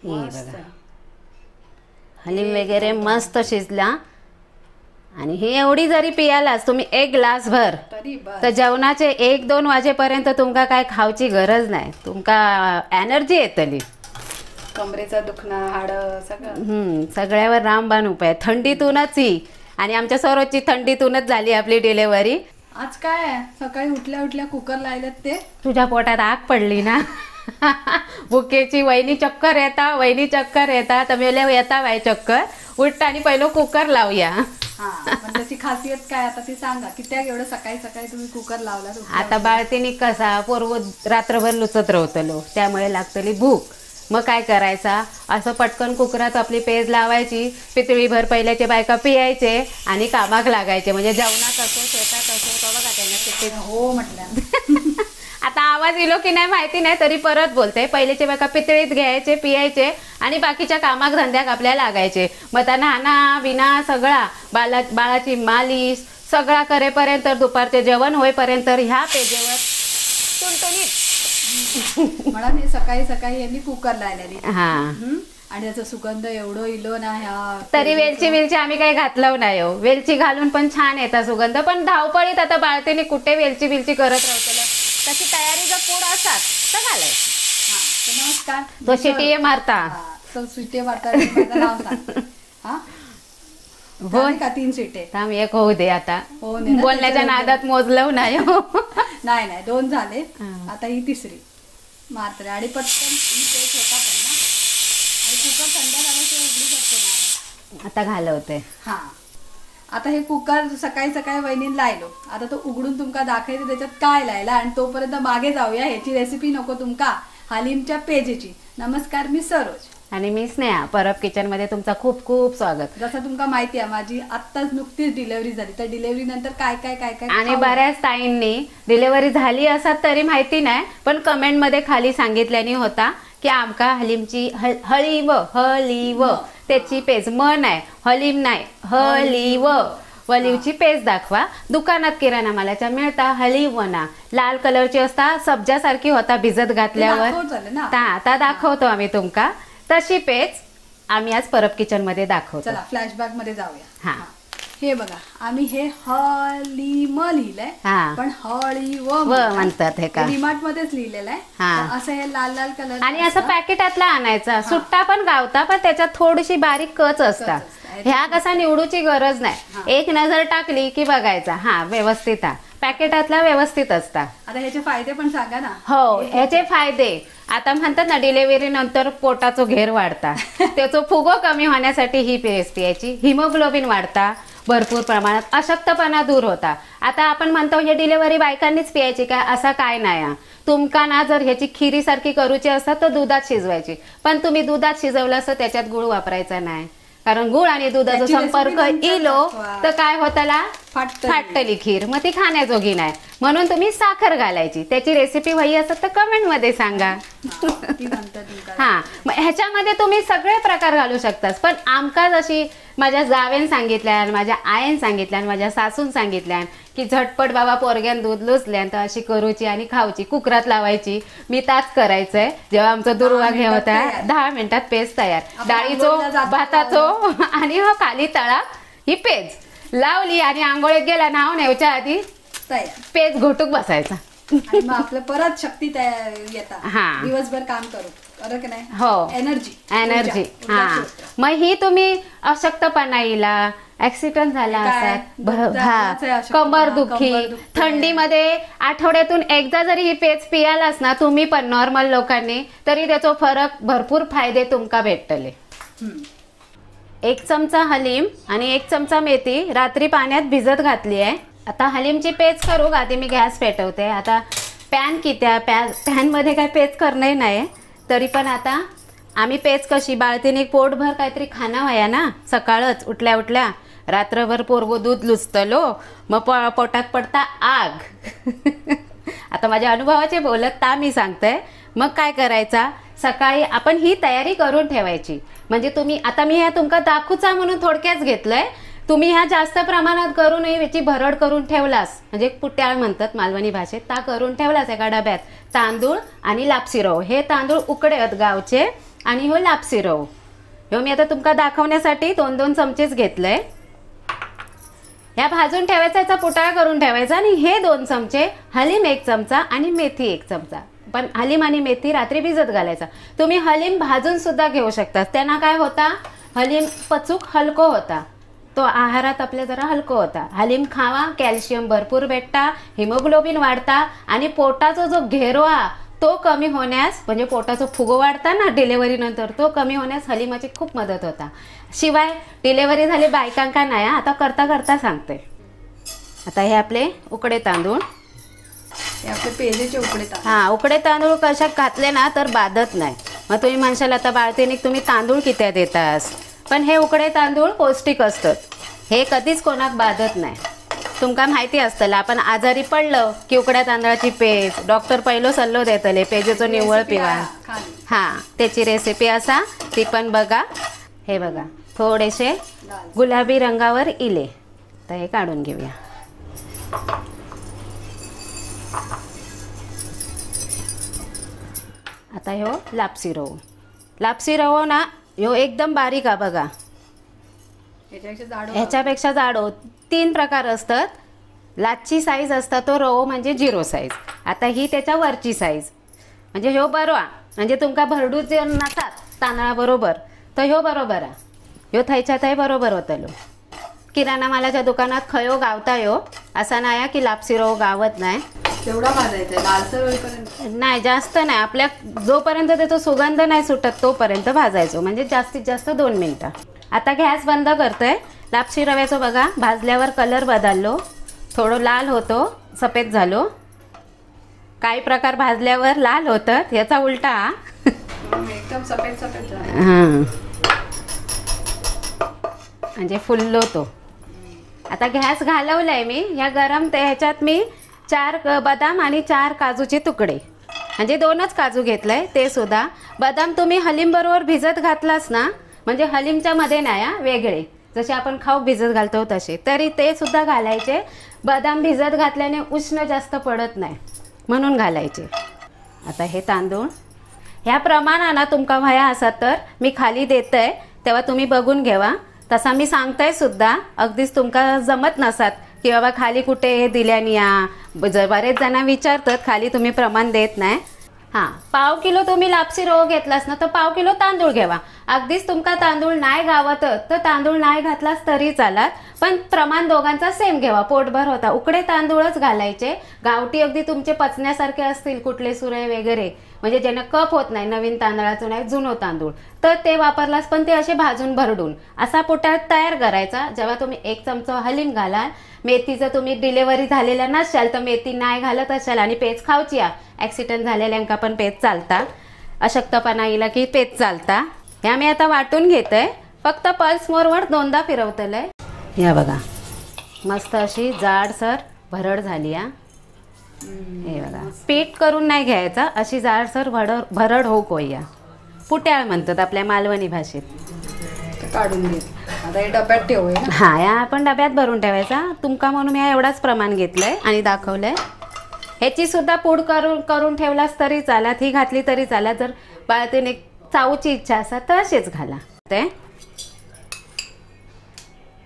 हे बघा हलीम वगैरे मस्त शिजला आणि ही एवढी जरी पियालाच तुम्ही एक ग्लास भर तर जेवणाचे 1-2 वाजेपर्यंत तुमका काय खावची गरज नाही, तुमका एनर्जी येतली. कमरेचा दुखणं हाड सगळं सगळ्यावर रामबाण उपाय. थंडीतूनच ही आणि आमच्या सरोजची थंडीतूनच झाली आपली डिलेव्हरी. आज काय आहे सकाळी उठल्या उठल्या कुकर लायलेत ते तुझ्या पोटात आग पडली ना भुकेची वहिनी चक्कर येता तर मेले येता बाय चक्कर उठता आणि पहिलं कुकर लावूया. पण त्याची खासियत काय आता ती सांगा. किती एवढं सकाळी सकाळी तुम्ही कुकर लावला? आता बाळतीने कसा पोरव रात्रभर लुचत राहतलो त्यामुळे लागतली भूक. मग काय करायचा, असं पटकन कुकरात आपली पेज लावायची, पितळीभर पहिल्याचे बायका पियायचे आणि कामाक लागायचे. म्हणजे जेवणात असो शेतात असो बघा त्यांना हो म्हटलं. आता आवाज इलो की नाही माहिती नाही तरी परत बोलते. पहिलेचे बायका पितळीत घ्यायचे पियायचे आणि बाकीच्या कामाक धंद्याक आपल्याला लागायचे. मग त्यांना नाना विना सगळा बाळाची मालिश सगळा करेपर्यंत दुपारचे जेवण होईपर्यंत ह्या पेजेवर टुणटुणीत म्हणा मी सकाळी सकाळी यांनी कुकर लायलेली आणि त्याचा सुगंध एवढं इलो ना ह्या. तरी वेलची आम्ही काही घातलं नाही हो. वेलची घालून पण छान येतात सुगंध. पण धावपळीत आता बाळतेने कुठे वेलची करत राहतलं. तशी तयारी जर पूड असतात तर घालायची. नमस्कार. तो शिटी मारता तो शिटे मारता होय का 3 शिटे थांब एक होऊ दे. आता बोलण्याच्या नादात मोजलं नाही. नाही 2 झाले. आता ही 3री मारते आणि पटकन ही पेस्ट होता पण ना आणि कुकर थंड झाल्याशिवाय उघडू शकतो ना. आता घालवते. आता हे कुकर सकाळी सकाळी वहिनीने लायलो. आता तो उघडून तुमका दाखवायचं त्याच्यात काय लायला. आणि तोपर्यंत मागे जाऊया. ह्याची रेसिपी नको तुमका हलीमच्या पेजेची. नमस्कार, मी सरोज आणि मी स्नेहा. परब किचन मध्ये तुमचं खूप खूप स्वागत. जसं तुमका माहिती आहे माझी आत्ताच नुकतीच डिलेव्हरी झाली. तर डिलेव्हरी नंतर काय काय काय काय आणि बऱ्याच ताईंनी डिलेव्हरी झाली असत तरी माहिती नाही पण कमेंट मध्ये खाली सांगितल्याने होता की आमका हलीमची हलीव त्याची पेज नाही हलीम नाही हलीवची पेज दाखवा. दुकानात किराणा मालाच्या मिळता हलीवना लाल कलरची असता सब्जासारखी होता भिजत घातल्यावर. आता दाखवतो आम्ही तुमका तशी पेज आम्ही आज परब किचन मध्ये दाखवतो. चला फ्लॅशबॅक मध्ये जाऊया. हे बघा आम्ही हे हलीम लिहिलंय पण हळीव म्हणतात. हे का डीमार्ट मध्येच लिहिलेलं आहे. असं हे लाल लाल कलर आणि असं पॅकेटातला आणायचा. सुट्टा पण गावता पण त्याच्यात थोडीशी बारीक कच असतात. ह्या कसा निवडूची गरज नाही. एक नजर टाकली की बघायचा व्यवस्थित पॅकेटातला व्यवस्थित असता. आता ह्याचे फायदे पण सांगा ना. हो ह्याचे फायदे आता म्हणतात ना डिलेव्हरी नंतर पोटाचं घेर वाढता त्याचं फुगो कमी होण्यासाठी ही पेज प्यायची. हिमोग्लोबिन वाढता भरपूर प्रमाणात. अशक्तपणा दूर होता. आता आपण म्हणतो हे डिलेव्हरी बायकांनीच प्यायची काय असं काय नाही. तुमका ना जर ह्याची खिरी सारखी करूची असतात तर दुधात शिजवायची. पण तुम्ही दुधात शिजवलं असं त्याच्यात गुळ वापरायचा नाही. कारण गुळ आणि दुधाचा संपर्क इलो तर काय होताला फाटतली खीर. मग ती खाण्याजोगी नाही. म्हणून तुम्ही साखर घालायची. त्याची रेसिपी हवी असत तर कमेंट मध्ये सांगा. मग ह्याच्यामध्ये तुम्ही सगळे प्रकार घालू शकता. पण आमका जशी माझ्या जावेन सांगितल्यान माझ्या आईन सांगितल्यान माझ्या सासून सांगितल्यान की झटपट बाबा पोरग्यान दूध लुचल्यान तर अशी करूची आणि खाऊची कुकरात लावायची. मी ताच करायचंय. जेव्हा आमचा दुर्वा घे होता 10 मिनिटात पेज तयार. डाळीचो भाताचो आणि खाली तळा ही पेज लावली आणि आंघोळीत गेला नाव नेवच्या आधी पेज घोटूक बसायचा. आपलं परत शक्ती येतात दिवसभर काम करू नाही. हो एनर्जी. मग ही तुम्ही अशक्तपणा येला ऍक्सिडेंट झाला असतात कंबर दुखी थंडीमध्ये आठवड्यातून एकदा जरी ही पेज पियालास ना तुम्ही पण नॉर्मल लोकांनी तरी त्याचा फरक भरपूर फायदे तुमका भेटतले. 1 चमचा हलीम आणि 1 चमचा मेथी रात्री पाण्यात भिजत घातली आहे. आता हलीमची पेज करू का ती मी गॅस पेटवते. आता पॅन कित्या पॅन मध्ये काय पेज करणे नाही तरी पण आता आम्ही पेज कशी बाळतीने पोटभर काहीतरी खाना व्हाया ना. सकाळच उठल्या उठल्या रात्रभर पोरगो दूध लुचतलो मग पोटात पडता आग. आता माझ्या अनुभवाचे बोलत मी सांगते. मग काय करायचा सकाळी आपण ही तयारी करून ठेवायची. म्हणजे तुम्ही आता मी ह्या तुमका दाखवूचा म्हणून थोडक्याच घेतलंय. तुम्ही ह्या जास्त प्रमाणात करून याची भरड करून ठेवलास म्हणजे पुट्याळ म्हणतात मालवणी भाषेत ता करून ठेवलास एका डब्यात. तांदूळ आणि लापसी रव हे तांदूळ उकडे गावचे आणि हो लापसी रवो. ह्यो मी आता तुमका दाखवण्यासाठी 2-2 चमचेच घेतलंय. ह्या भाजून ठेवायचा, याचा पुटाळा करून ठेवायचा आणि हे 2 चमचे हलीम 1 चमचा आणि मेथी 1 चमचा. पण हलीम आणि मेथी रात्री भिजत घालायचा. तुम्ही हलीम भाजून सुद्धा घेऊ शकता. त्यांना काय होता, हलीम पचूक हलको होता, तो आहारात आपल्या जरा हलको होता. हलीम खावा, कॅल्शियम भरपूर भेटता, हिमोग्लोबिन वाढता आणि पोटाचा जो घेरवा तो कमी होण्यास, म्हणजे पोटाचा फुगो वाढता ना डिलेव्हरी नंतर, तो कमी होण्यास हलीमाची खूप मदत होता. शिवाय डिलेव्हरी झाली बायकांका नाही, आता करता करता सांगते. आता हे आपले उकडे तांदूळ, हे आपले पेजेचे उकडे तांदूळ. हा, उकडे तांदूळ कशात घातले ना तर बाधत नाही. मग तुम्ही म्हणशाल आता बाळतेनिक तुम्ही तांदूळ किती देतास, पण हे उकडे तांदूळ पौष्टिक असतात, हे कधीच कोणाक बाधत नाही. तुमका माहिती असतलं, आपण आजारी पडलं की उकड्या तांदळाची पेज, डॉक्टर पहिलो सल्लो देतले पेजेचो निव्वळ पिवा. हां, त्याची रेसिपी असा, ती पण बघा. हे बघा थोडेसे गुलाबी रंगावर इले, तर हे काढून घेऊया. आता ह्यो लापसी रवो. लापसी रवो ना ह्यो एकदम बारीक हा बघा, ह्याच्यापेक्षा जाडो. 3 प्रकार असतात. लाची साईज असता तो रवो म्हणजे 0 साईज. आता ही त्याच्या वरची साईज, म्हणजे ह्यो बरो हा, म्हणजे तुमका भरडूच जे नसात तांदळाबरोबर तर ह्यो बरोबर हा. ह्यो थंयच्या थंय बरोबर होतलो. किराणा मालाच्या दुकानात खयो गावता ह्यो, असा नाही की लापसी रवो गावत नाही. तेवढा भाजायचा लालसर होईपर्यंत नाही, जास्त नाही. आपल्या जोपर्यंत त्याचा सुगंध नाही सुटत तोपर्यंत भाजायचो, म्हणजे जास्तीत जास्त 2 मिनिटं. आता गॅस बंद करतोय. लापसी रव्याचं बघा भाजल्यावर कलर बदललो, थोडं लाल होतो, सफेद झालो. काही प्रकार भाजल्यावर लाल होतात, याचा उलटा एकदम सफेद सफेद. हां, म्हणजे फुललो तो. आता गॅस घालवलाय मी. ह्या गरम ह्याच्यात मी 4 बदाम आणि 4 काजूचे तुकडे, म्हणजे 2च काजू घेतलंय. ते सुद्धा बदाम तुम्ही हलीम बरोबर भिजत घातलास ना, म्हणजे हलीमच्या मध्ये नाही वेगळे, जसे आपण खाऊ भिजत घालतो तसे, तरी ते सुद्धा घालायचे. बदाम भिजत घातल्याने उष्ण जास्त पडत नाही म्हणून घालायचे. आता हे तांदूळ ह्या प्रमाणानं तुमका व्हाया असा तर मी खाली देतय, तेव्हा तुम्ही बघून घ्यावा. तसा मी सांगताय सुद्धा, अगदीच तुमका जमत नसात की बाबा खाली कुठे हे दिल्याने या, बरेच जण विचारतात खाली तुम्ही प्रमाण देत नाही. हां, पाव किलो तुम्ही लापसी रवो घेतलास ना तर पाव किलो तांदूळ घ्यावा. अगदीच तुमका तांदूळ नाही गावत तर तांदूळ नाही घातलास तरी चालत, पण प्रमाण दोघांचा सेम घ्यावा, पोटभर होता. उकडे तांदूळच घालायचे. गावठी अगदी तुमचे पचण्यासारखे असतील, कुठले सुरे वगैरे, म्हणजे ज्यांना कप होत नाही, नवीन तांदळाचं नाही, जुनो तांदूळ, तर ते वापरलास, पण ते असे भाजून भरडून असा पोटाळ तयार करायचा. जेव्हा तुम्ही 1 चमचा हलीम घालाल, मेथीचं तुम्ही डिलेव्हरी झालेल्या नसाल तर मेथी नाही घालत असाल आणि पेज खाऊची या, ॲक्सिडेंट झालेल्यांका पण पेज चालता, अशक्तपणा येईल की पेज चालता. ह्या मी आता वाटून घेतोय. फक्त पल्स मोरवर 2दा फिरवतलंय. या बघा मस्त अशी जाडसर भरड झाली. हे बघा, पीठ करून नाही घ्यायचा, अशी जाडसर भरड होऊ कोया, पुट्याळ म्हणतात आपल्या मालवणी भाषेत. काढून घे. आता हे डब्यात ठेवूया. हा, या आपण डब्यात भरून ठेवायचा. तुमका म्हणून मी एवढाच प्रमाण घेतलंय आणि दाखवलंय. ह्याची सुद्धा पूड करून ठेवलास तरी चालत, ही घातली तरी चालत. जर बाळतीने चावूची इच्छा असेल तर असेच घाला. ते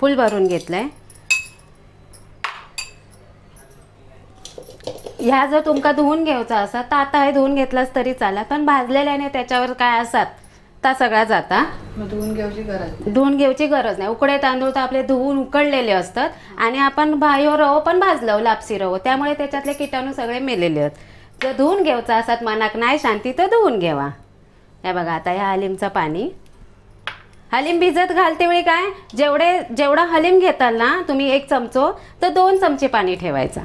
फुल भरून घेतलंय. ह्या जर तुमका धुवून घ्यायचा असा तर आता हे धुवून घेतलास तरी चालत, पण भाजलेल्याने त्याच्यावर काय असतात ता सगळा जाता. धुवून घ्यायची गरज नाही. उकडे तांदूळ तर आपले धुवून उकडलेले असतात आणि आपण ह्यो रवो पण भाजलो, लापसी रवो, त्यामुळे त्याच्यातले किटाणू सगळे मेलेले आहेत. जर धुवून घ्यायचा असतात, मनाक नाही शांती, तर धुवून घ्यावा. हे बघा आता ह्या हलीमचं पाणी, हलीम भिजत घालते वेळी काय, जेवढा हलीम घेताल ना तुम्ही 1 चमचो तर 2 चमचे पाणी ठेवायचा.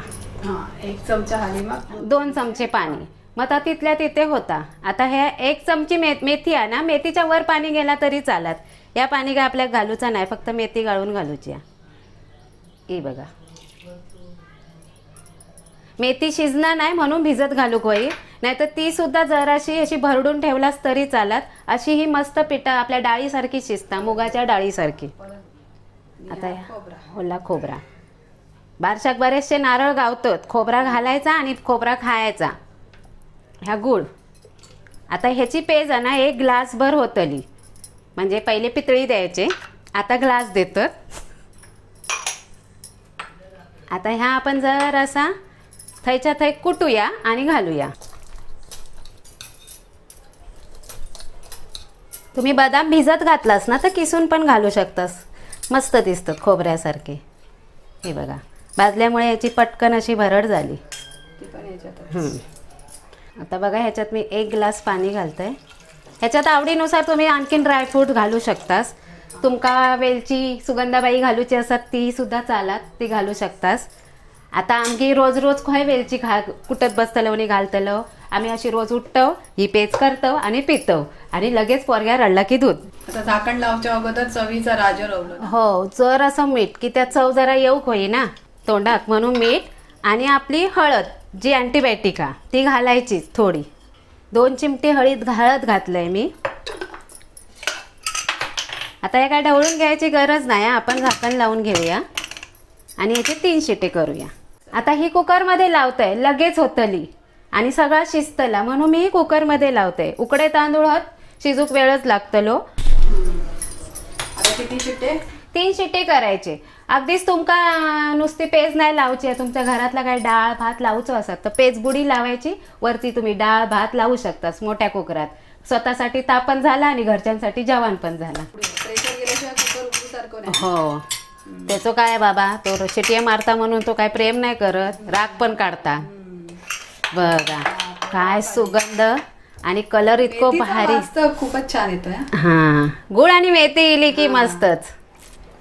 1 चमचा हलीम 2 चमचे पाणी, मग आता तिथल्या तिथे होता. आता हे 1 चमची मेथी आहे ना, मेथीच्या वर पाणी गेला तरी चालत. या पाणी काय आपल्याला घालूचा नाही, फक्त मेथी गाळून घालूची. ही बघा मेथी शिजणार नाही म्हणून भिजत घालू होई, नाहीतर ती सुद्धा जराशी अशी भरडून ठेवलास तरी चालत. अशी ही मस्त पिठा आपल्या डाळीसारखी शिजता, मुगाच्या डाळीसारखी. आता ओला खोबरा, बारशाक बरेचसे नारळ गावतात, खोबरा घालायचा आणि खोबरा खायचा. ह्या गूळ आता ह्याची पेज आहे ना 1 ग्लासभर होतली. म्हणजे पहिले पितळी द्यायचे, आता ग्लास देतात. आता ह्या आपण जरासा थैच्या थै कुटूया आणि घालूया. तुम्ही बदाम भिजत घातलास ना तर किसून पण घालू शकतास, मस्त दिसतं खोबऱ्यासारखे. हे बघा भाजल्यामुळे याची पटकन अशी भरड झाली. आता बघा ह्याच्यात मी 1 ग्लास पाणी घालते. ह्याच्यात आवडीनुसार तुम्ही आणखीन ड्रायफ्रूट घालू शकतास. तुमका वेलची सुगंधाबाई घालूची असतात ती सुद्धा चालात, ती घालू शकतास. आता आमची रोज रोज खंय वेलची कुटत बसतलो आणि घालतलो. आम्ही अशी रोज उठतो, ही पेज करतो आणि पितो आणि लगेच पोरग्या रडला की दूध. आता झाकण लावच्या अगोदर चवीचा राजा रवलं. हो, जर असं मीठ की त्या चव जरा येऊ होई ना तोंडात, म्हणून मीठ आणि आपली हळद जी अँटीबायोटिक ती घालायची थोडी. 2 चिमटे हळद घातलंय मी. आता हे काय ढवळून घ्यायची गरज नाही, आपण झाकण लावून घेऊया आणि याचे 3 शिटे करूया. आता ही कुकरमध्ये लावतंय, लगेच होतली आणि सगळा शिजतला, म्हणून मी कुकरमध्ये लावते. उकडे तांदूळ शिजूक वेळच लागतलो. आता किती शिट्टे? 3 शिटे करायचे. अगदीच तुमका नुसती पेज नाही लावची आहे, तुमच्या घरातला काय डाळ भात लावचं असत तर पेज बुडी लावायची, वरती तुम्ही डाळ भात लावू शकतास मोठ्या कुकरात. स्वतःसाठी तापण झाला आणि घरच्यांसाठी जेवण पण झाला. प्रेशर गेल्याशिवाय कुकर उघडू सारखं नाही. हो, त्याचं काय बाबा, तो शिट्या मारता म्हणून तो काय प्रेम नाही करत, राग पण काढता. बघा काय सुगंध आणि कलर इतको भारी, खूपच छान येतोय. हा, गुळ आणि मेथी इली की मस्तच.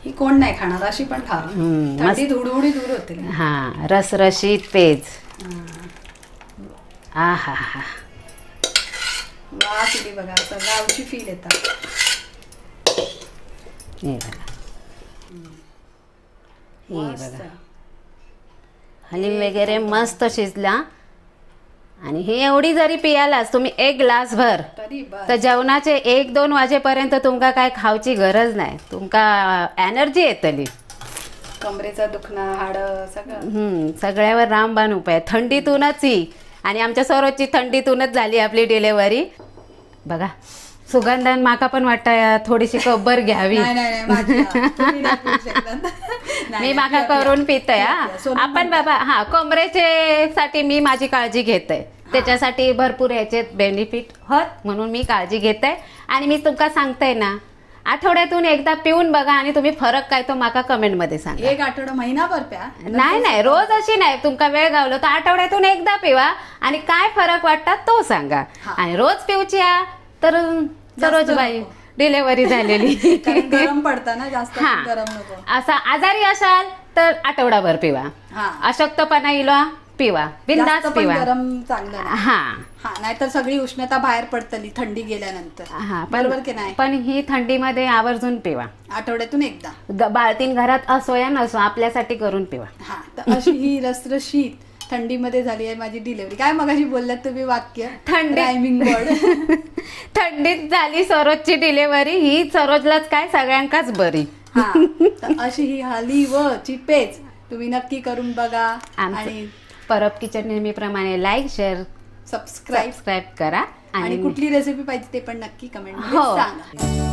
ही कोण नाही खाणार, अशी पण खा, थंडी धुडधुडी दूर होते. हा, रसरशीत पेज. आहा हा, वा किती बघा, गावची फील येतात. हे बघा, हे बघा, हलीम वगैरे मस्त शिजला. आणि ही एवढी जरी पियालाच तुम्ही 1 ग्लास भर तर जेवणाचे 1-2 वाजेपर्यंत तुमका काय खाऊची गरज नाही, तुमका एनर्जी येतली. कमरेचा दुखणं, हाड सगळं सगळ्यावर रामबाण उपाय. थंडीतूनच ही, आणि आमच्या सरोजची थंडीतूनच झाली आपली डिलेव्हरी. बघा सुगंधान माका पण वाटतं थोडीशी कब्बर घ्यावी. मी माका करून पितय. आपण बाबा हा, कमरेचे साठी मी माझी काळजी घेते, त्याच्यासाठी भरपूर याचे बेनिफिट होत म्हणून मी काळजी घेते. आणि मी तुमका सांगते ना, आठवड्यातून एकदा पिऊन बघा आणि तुम्ही फरक काय तो माका कमेंट मध्ये सांगा. 1 आठवडा महिनाभर प्या. नाही रोज अशी नाही, तुमका वेळ गावलो तर आठवड्यातून एकदा पिवा आणि काय फरक वाटतात तो सांगा. आणि रोज पिऊची तर सरोजबाई डिलेव्हरी झालेली, गरम पडता ना जास्त, गरम नको. असा आजारी असाल तर आठवडाभर पिवा, अशक्तपणा इला पिवा, बिनधास्त पिवा. गरम चांगलं हा, नाहीतर सगळी उष्णता बाहेर पडतली थंडी गेल्यानंतर. हा, बरोबर की नाही. पण ही थंडीमध्ये आवर्जून पिवा, आठवड्यातून एकदा. बाळतीन घरात असो या नसो आपल्यासाठी करून पिवा. हा, तर अशी ही रसरशीत थंडीमध्ये झाली आहे माझी डिलिव्हरी. काय मगाशी बोललात तुम्ही वाक्य, टायमिंग वर्ड. थंडीत झाली सरोजची डिलिव्हरी, ही सरोजलाच काय सगळ्यांकाच बरी. हा, तर अशी ही हलीवची पेज तुम्ही नक्की करून बघा. आणि परब किचन नेहमीप्रमाणे लाईक शेअर सबस्क्राईब करा. आणि कुठली रेसिपी पाहिजे ते पण नक्की कमेंट मध्ये सांगा.